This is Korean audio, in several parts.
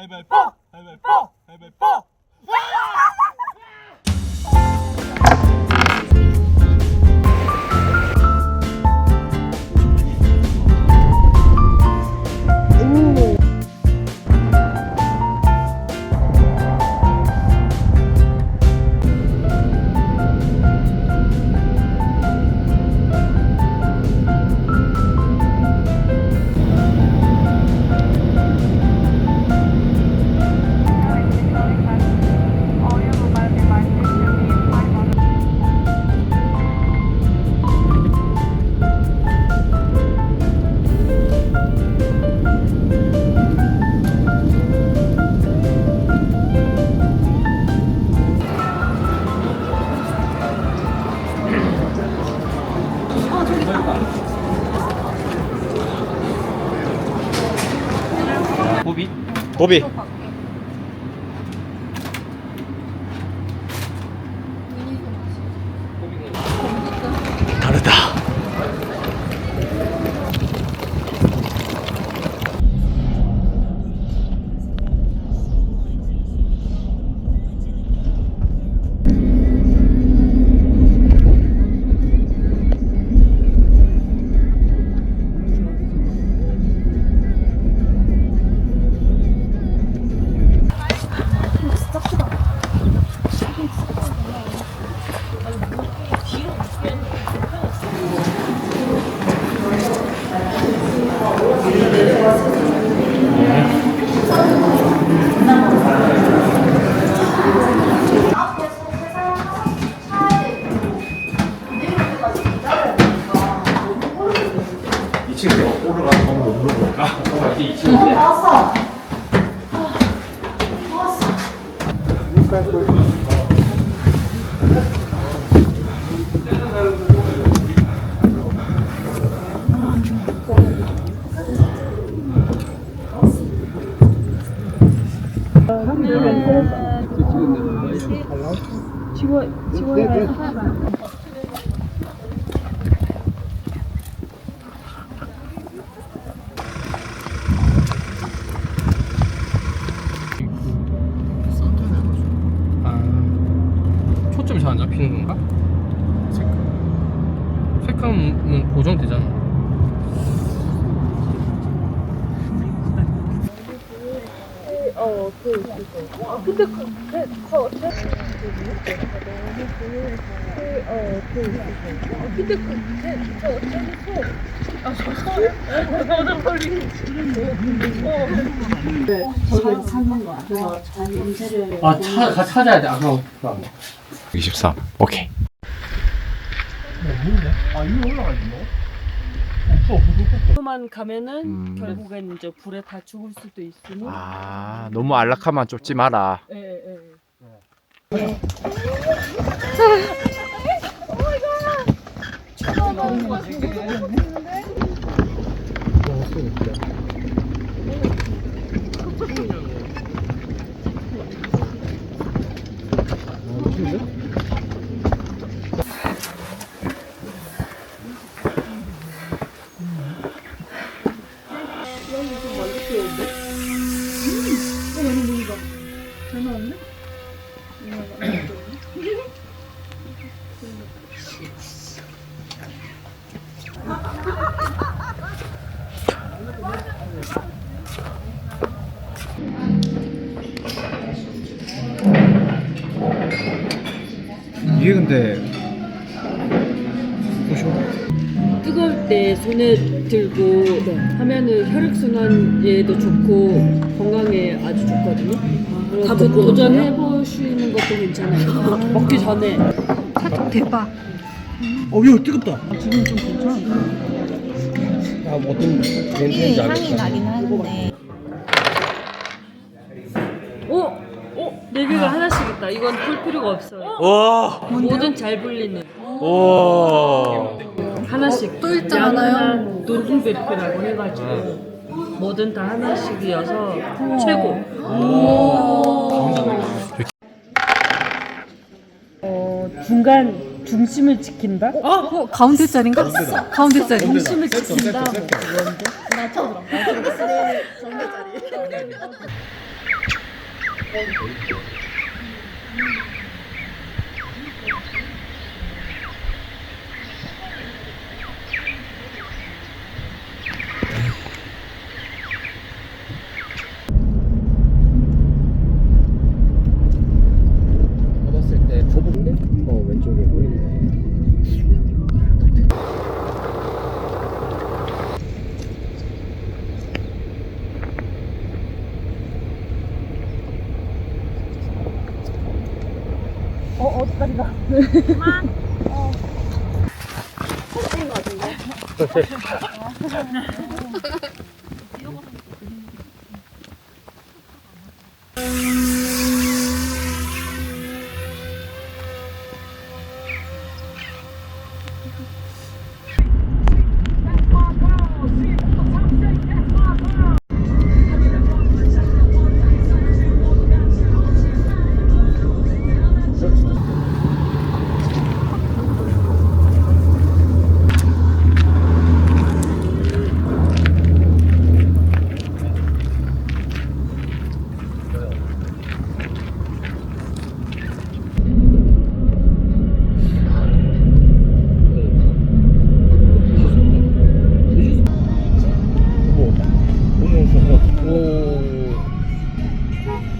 가위바위보! 가위바위보! 가위바위보! 도비. 다르다. 초점이 잘 안 잡히는 건가? 색감은 고정되잖아. 저기 삶은 거 그래서 잘 인쇄를 찾아야 돼. 그럼 23. 오케이. 만 가면은 결국엔 이제 불에 다 죽을 수도 있으니. 아, 너무 안락하면 쫓지 마라. 예. 이게 근데 뜨거울 때 손에 들고 하면은 혈액순환에도 좋고 건강에 아주 좋거든요. 다 도전해 보시는 것도 괜찮아요. 먹기 전에. 야, 뜨겁다. 지금 좀 괜찮아. 어떤 향이 나긴 하는데 네 개가 하나씩 있다. 이건 풀 필요가 없어요. 와. 뭐든 잘 불리는. 와. 하나씩. 또 있잖아요. 논술베프라고 해가지고 뭐든 다 하나씩이어서 최고. 중간 중심을 지킨다. 가운데 자리인가? 가운데 자리. 중심을 지킨다. 받았을 때 거북인데? 왼쪽에 보이네.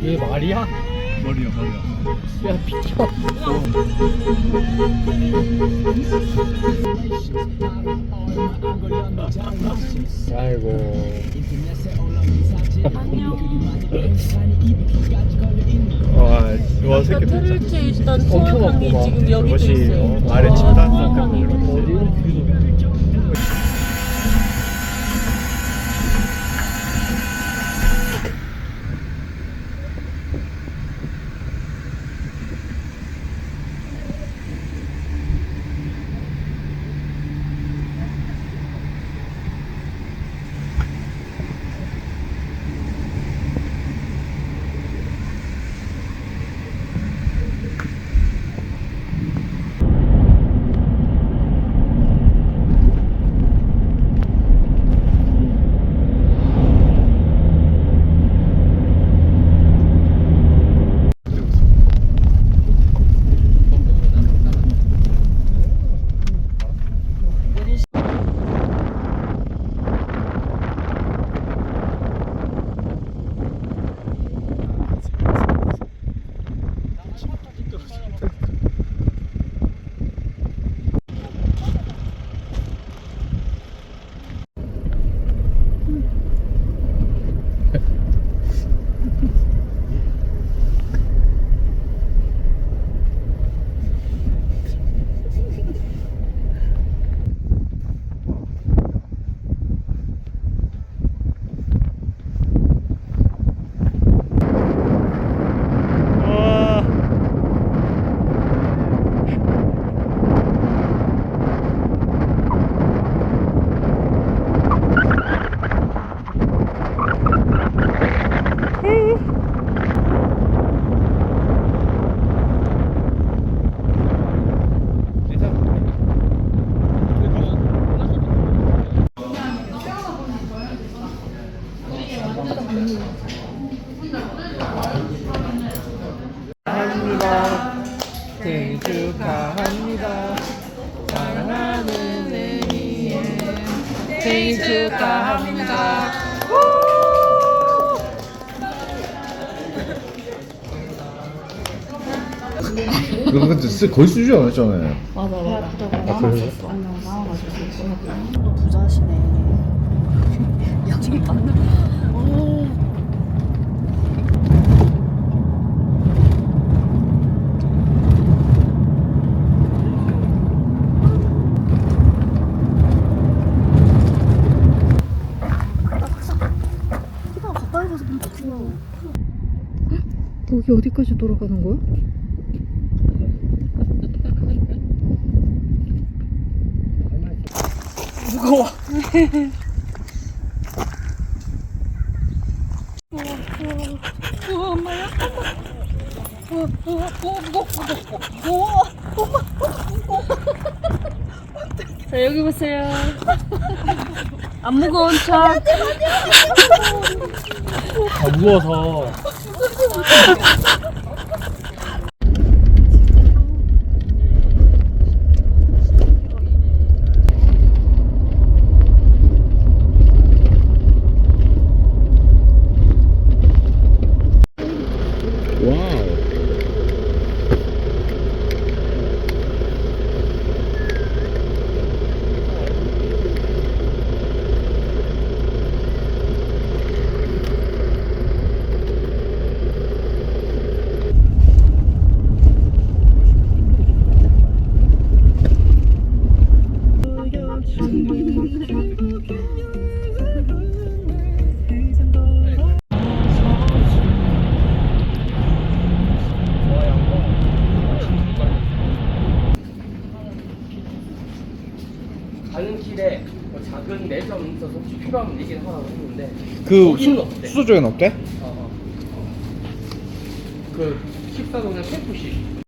얘 말이야? 머리야. 야 비켜. 아이고. 와 새끼 트릴게 일단 엄청 소화감이 왔구만. 지금 여기도 그것이 있어요. 아래 집단 소화감이 생일 축하합니다. 사랑하는 애미의 생일 축하합니다. 이거 근데 거의 수준이 아니었잖아요. 부자시네. 양이 많아. 여기 어디까지 돌아가는 거야? 무거워. 엄마야. 무거워. 자 여기 보세요. 안 무거운 척. 아 무거워서. 와우. 가는 길에 뭐 작은 매점 있어서 혹시 필요하면 얘기를 하라고 했는데 그 거기는 어때? 수소쪽에는 어때? 그 식사도 그냥 캠프식.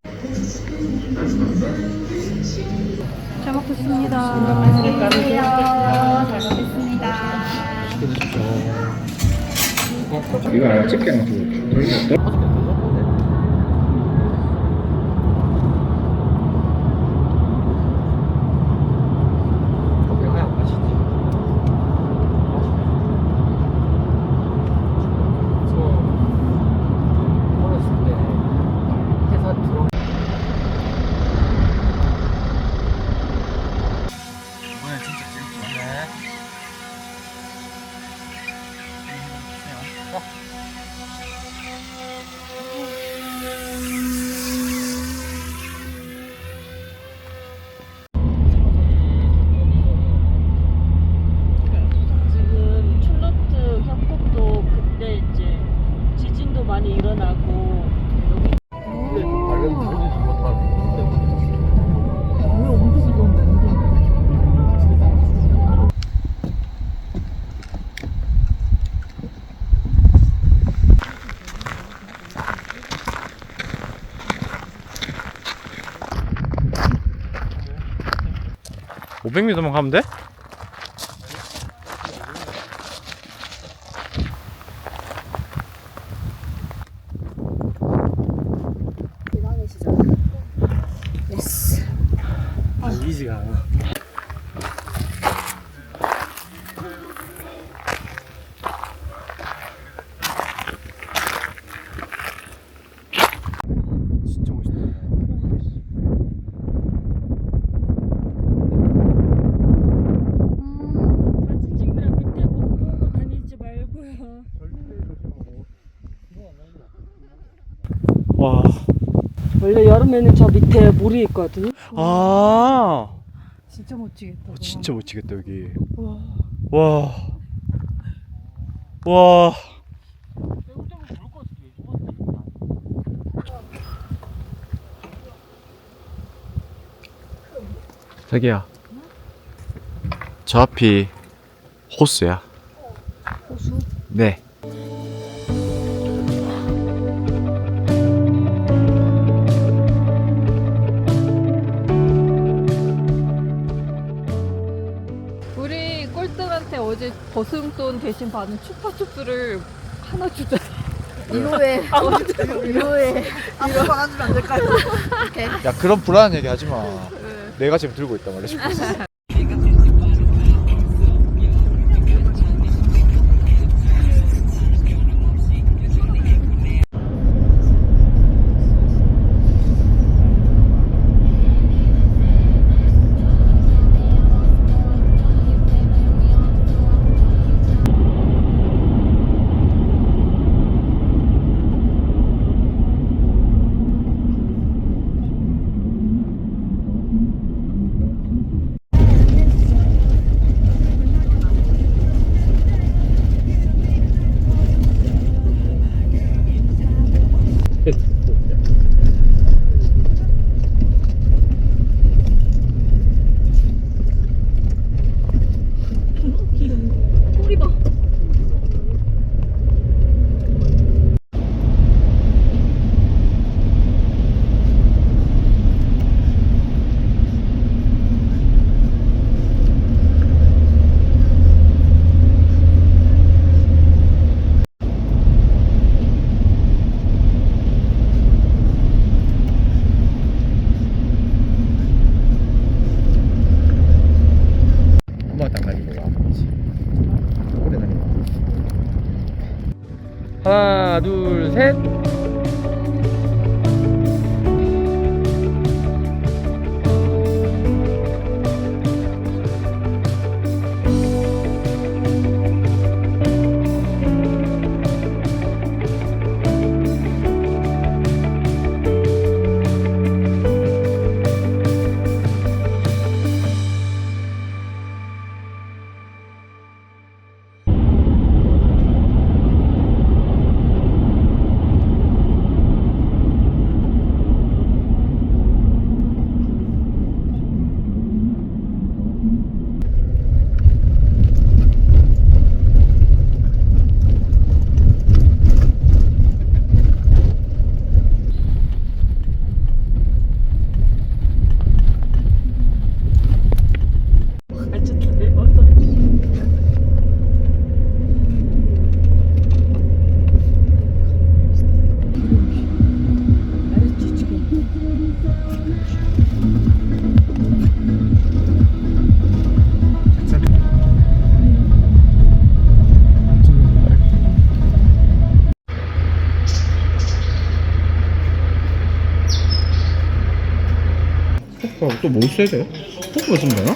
잘 먹겠습니다. 맛있게 드세요. 잘 먹겠습니다. 이거 알아? 집게 해가지고. 지금 출로트 협곡도 그때 이제 지진도 많이 일어나고 여기 오 500m만 가면 돼? 이지가 않아. 진짜 멋있다. 사진 찍느라 밑에 보고 다니지 말고요. 와. 원래 여름에는 저 밑에 물이 있거든요. 아. 진짜 멋지겠다. 진짜 멋지겠다 여기. 와. 와. 와. 자기야. 저 앞이 호수야. 호수? 네. 우리 꼴등한테 어제 버스용돈 대신 받은 추파추프를 하나 주자. 이거에 이거에 앞으로 받아주면 안 될까요? 야 그런 불안한 얘기 하지 마. 내가 지금 들고 있단 말이야. 지금. 둘, 셋. 또뭐 써야 돼요? 포크가 좀 되나?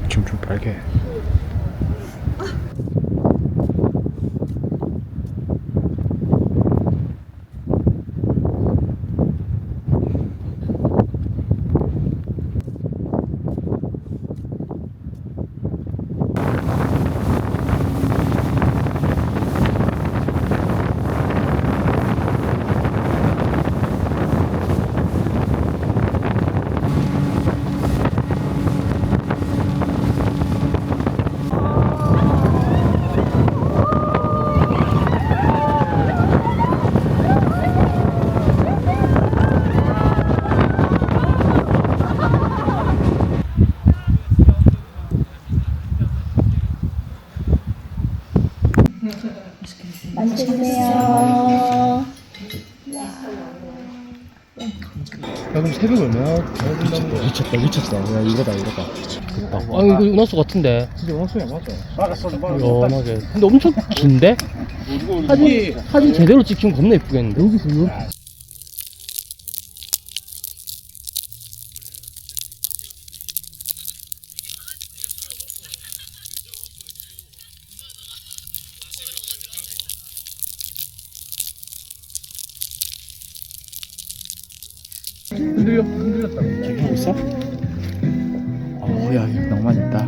지금 좀 빨개. 야 그럼 새벽 얼마나 된다는 거야? 미쳤다. 야 이거다. 아 이거 은하수 같은데. 진짜 원수야 맞아. 연하게. 근데 엄청 긴데? 사진 제대로 찍히면 겁나 예쁘겠는데? 여기서 지금 하고 있어? 야 이거 낭만 있다.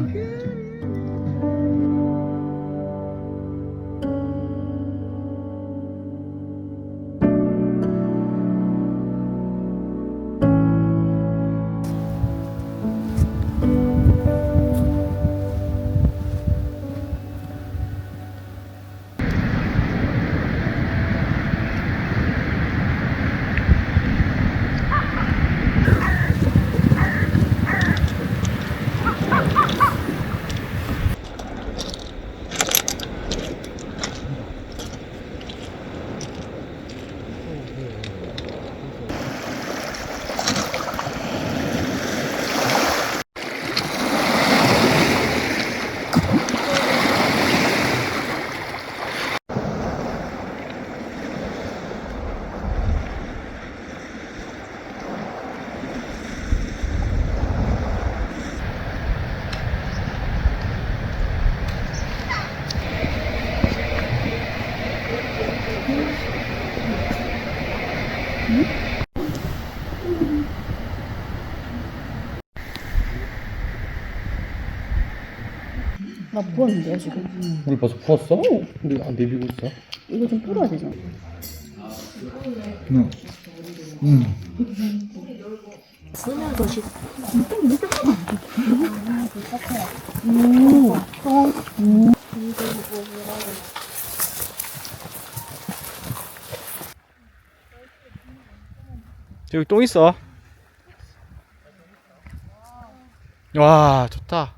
나 부었는데요 지금? 물 벌써 부었어? 근데 안 비비고 있어? 이거 좀 풀어야 되잖아. 쓰면서 식. 저기 똥 있어. 와 좋다.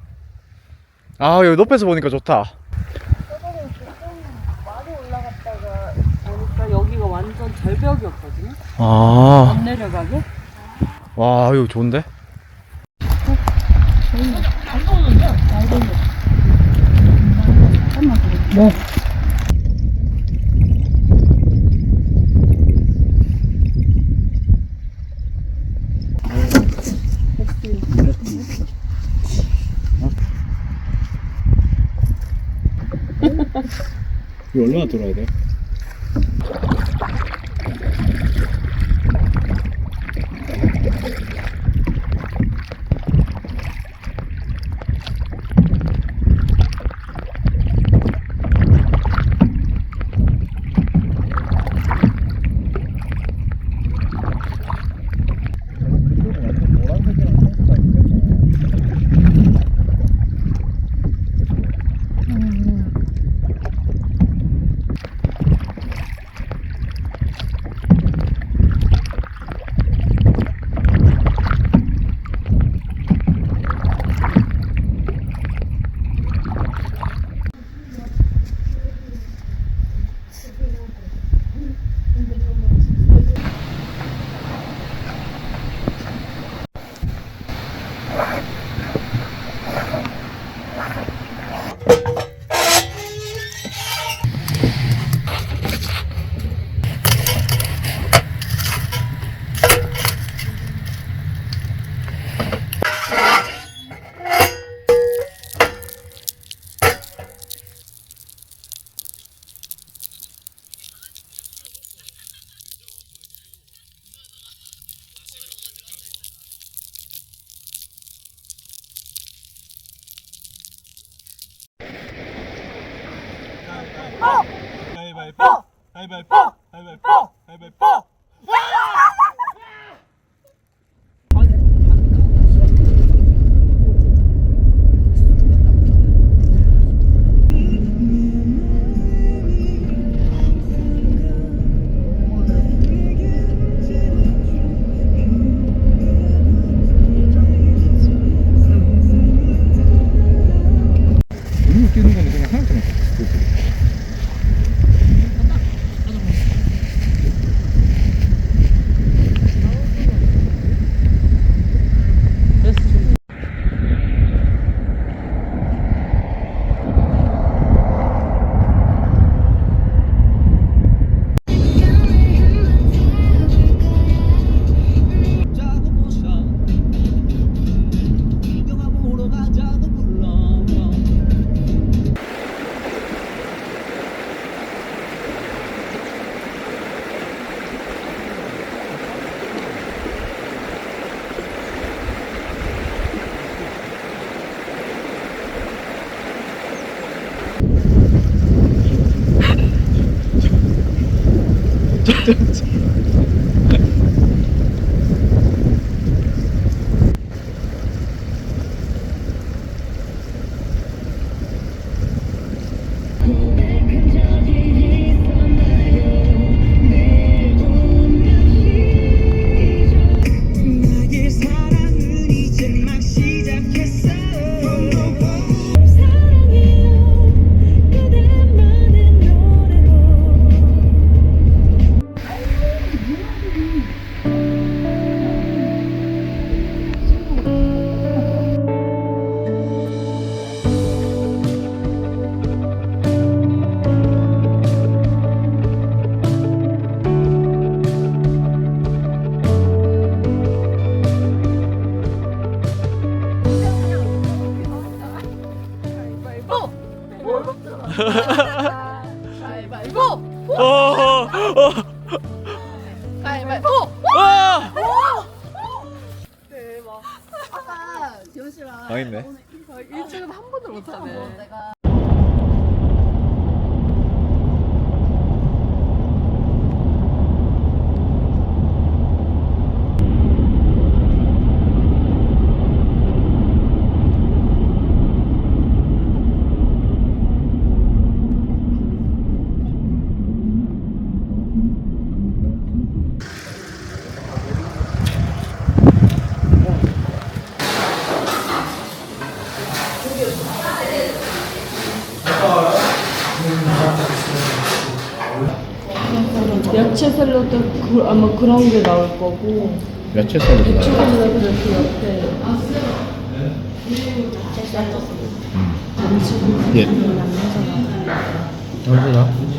아 여기 높이서 보니까 좋다. 많이 올라갔다가 보니까 여기가 완전 절벽이었거든요. 아, 안 내려가게. 와 이거 좋은데? 이거 얼마나 돌아야 돼? 가위바위보! 가위바위보! 가위바위보! 가위바위보! 이거 뛰는 거는 그냥 하나도 안 가위바위보. 와! 대박. 아까 지원 씨랑 망했네. 일주일에 한 번도 못하네. 내가 야채 샐러드 아마 그런 게 나올 거고 야채 샐러드 나와. 샐러드 그 옆에 예. 언제야?